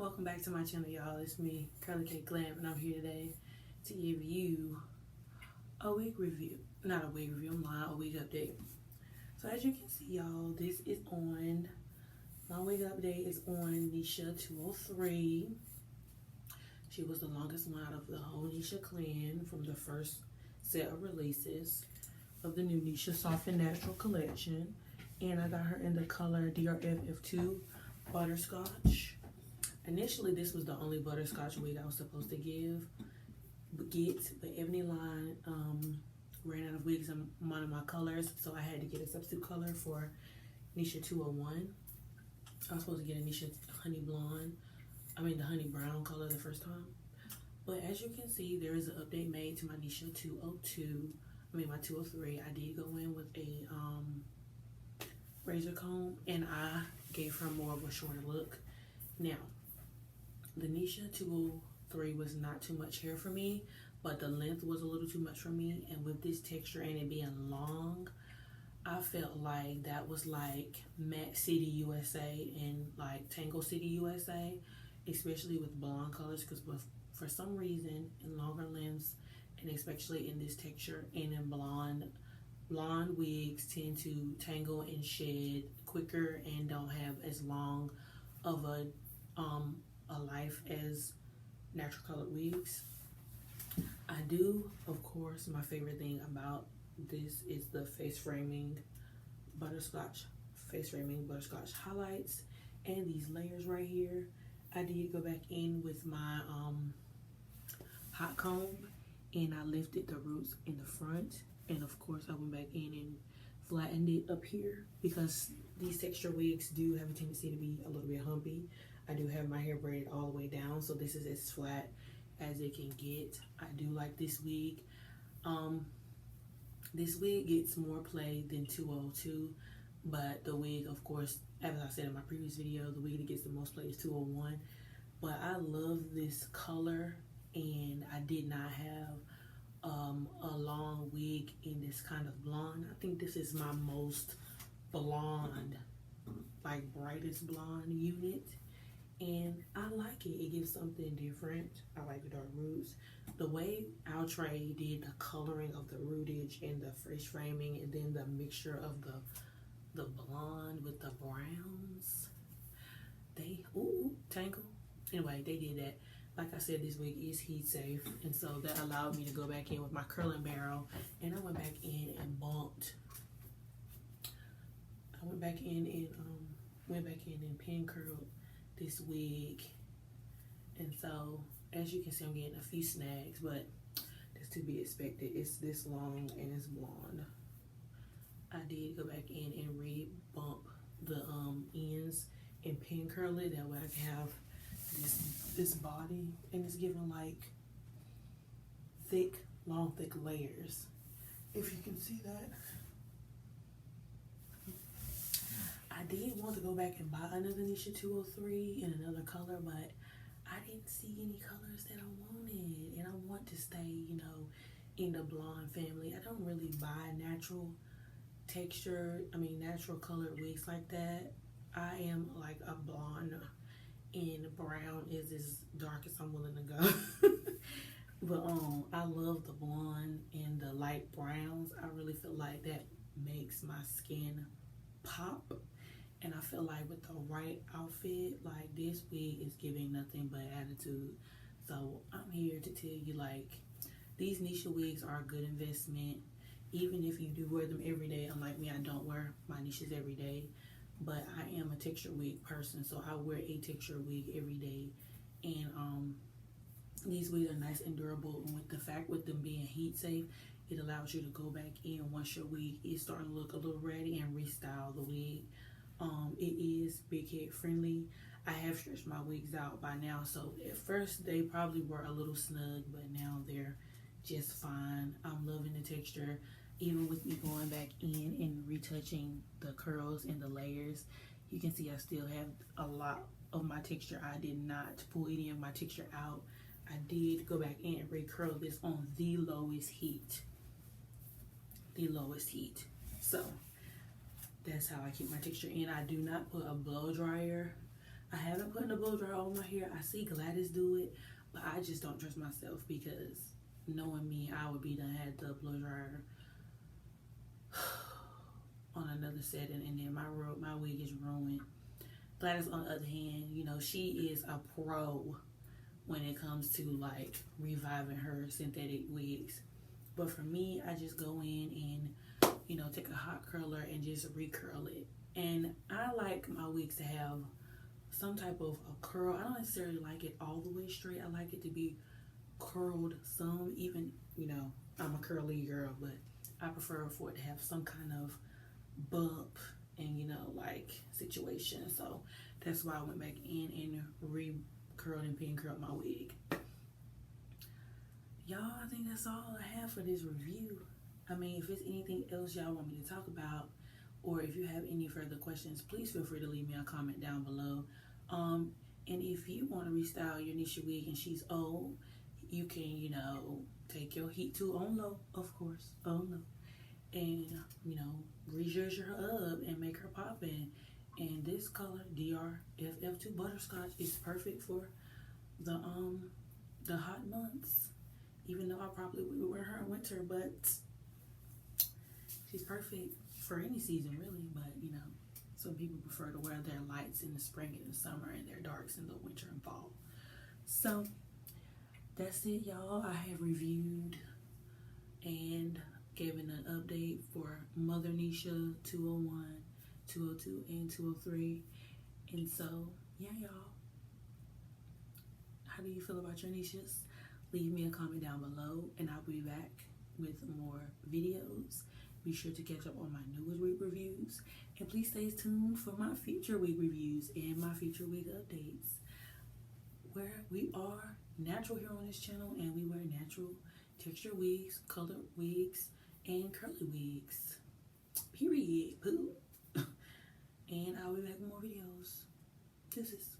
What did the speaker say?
Welcome back to my channel, y'all. It's me, Curly K Glam, and I'm here today to give you a wig review. Not a wig review, I'm lying, a wig update. So as you can see, y'all, this is on, my wig update is on Neesha 203. She was the longest one out of the whole Neesha clan from the first set of releases of the new Neesha Soft and Natural collection. And I got her in the color DRF-F2 Butterscotch. Initially, this was the only butterscotch wig I was supposed to get, but Ebony Line ran out of wigs in one of my colors, so I had to get a substitute color for Neesha 201. I was supposed to get a Neesha honey blonde, the honey brown color the first time. But as you can see, there is an update made to my Neesha 202, my 203. I did go in with a razor comb, and I gave her more of a shorter look. Now, the Neesha 203 was not too much hair for me, but the length was a little too much for me. And with this texture and it being long, I felt like that was like Matte City USA and like Tango City USA, especially with blonde colors, because for some reason in longer lengths, and especially in this texture and in blonde wigs tend to tangle and shed quicker and don't have as long of a life as natural colored wigs. I do, of course, my favorite thing about this is the face framing butterscotch highlights and these layers right here. I did go back in with my hot comb and I lifted the roots in the front, and of course I went back in and flattened it up here because these texture wigs do have a tendency to be a little bit humpy. I do have my hair braided all the way down, so this is as flat as it can get. I do like this wig. This wig gets more play than 202, but the wig, of course, as I said in my previous video, the wig that gets the most play is 201. But I love this color, and I did not have a long wig in this kind of blonde. I think this is my most blonde, like brightest blonde unit, and I like it. It gives something different. I like the dark roots. The way Outre did the coloring of the rootage and the fresh framing, and then the mixture of the blonde with the browns, tangle. Anyway, they did that. Like I said, this wig is heat safe, and so that allowed me to go back in with my curling barrel, and I went back in and bumped. I went back in and pin curled this wig, and so as you can see, I'm getting a few snags, but that's to be expected. It's this long and it's blonde. I did go back in and re-bump the ends and pin curl it. That way I can have this body, and it's giving like long thick layers, if you can see that. I did want to go back and buy another Neesha 203 in another color, but I didn't see any colors that I wanted, and I want to stay, in the blonde family. I don't really buy natural colored wigs like that. I am like a blonde, and brown is as dark as I'm willing to go. But I love the blonde and the light browns. I really feel like that makes my skin pop, and I feel like with the right outfit, like this wig is giving nothing but attitude. So I'm here to tell you, like, these Neesha wigs are a good investment, even if you do wear them every day. Unlike me, I don't wear my Neeshas every day, but I am a texture wig person, so I wear a texture wig every day. And these wigs are nice and durable, and with them being heat safe, it allows you to go back in once your wig is starting to look a little ratty and restyle the wig. It is big head friendly. I have stretched my wigs out by now, so at first they probably were a little snug, but now they're just fine. I'm loving the texture. Even with me going back in and retouching the curls and the layers, you can see I still have a lot of my texture. I did not pull any of my texture out. I did go back in and recurl this on the lowest heat. So that's how I keep my texture in. I do not put a blow dryer. I haven't put the blow dryer on my hair. I see Gladys do it, but I just don't trust myself because knowing me, I would be done had the blow dryer on another setting, and then my wig is ruined. Gladys, on the other hand, you know, she is a pro when it comes to like reviving her synthetic wigs. But for me, I just go in and, you know, take a hot curler and just recurl it. And I like my wigs to have some type of a curl. I don't necessarily like it all the way straight. I like it to be curled some, even, you know, I'm a curly girl, but I prefer for it to have some kind of bump and, you know, like situation. So that's why I went back in and re-curled and pin curled my wig. Y'all, I think that's all I have for this review. I mean, if there's anything else y'all want me to talk about, or if you have any further questions, please feel free to leave me a comment down below. And if you want to restyle your neesha wig and she's old, you can, you know, take your heat tool on low, of course, on low, and, you know, research her up and make her pop in. And this color, DRFF2 Butterscotch, is perfect for the hot months. Even though I probably would wear her in winter, but she's perfect for any season, really. But, you know, some people prefer to wear their lights in the spring and the summer and their darks in the winter and fall. So that's it, y'all. I have reviewed and given an update for Mother Neesha 201, 202, and 203. And so, yeah, y'all. How do you feel about your niches? Leave me a comment down below, and I'll be back with more videos. Be sure to catch up on my newest wig reviews, and please stay tuned for my future wig reviews and my future wig updates, where we are natural here on this channel, and we wear natural texture wigs, colored wigs, and curly wigs. Period. Poo. And I'll be back with more videos. Deuces.